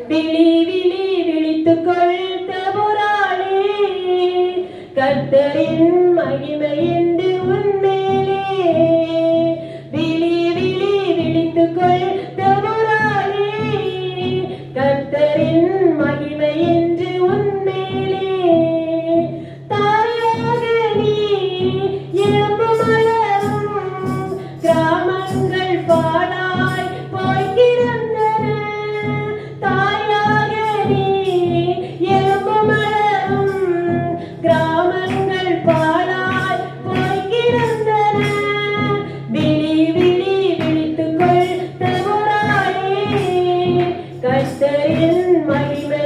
விழி விழி விழித்துக்கொள் தபுரானே, கர்த்தரின் மகிமை என்று உன்மேலே. விழி விழி விழித்துக்கொள் தபுரானே, கர்த்தரின் மகிமை என்று உன்மேலே. தாயாக நீ எலும்பு மலரும் கிராமங்கள் பாழாய் போய் கிடந்தன. தாயாக நீ எலும்பு மலரும் கிராமங்கள் பாழாய் போய் கிடந்தன. விழி விழி விழித்துக்கொள் தபுரானே, கர்த்தரின் மகிமை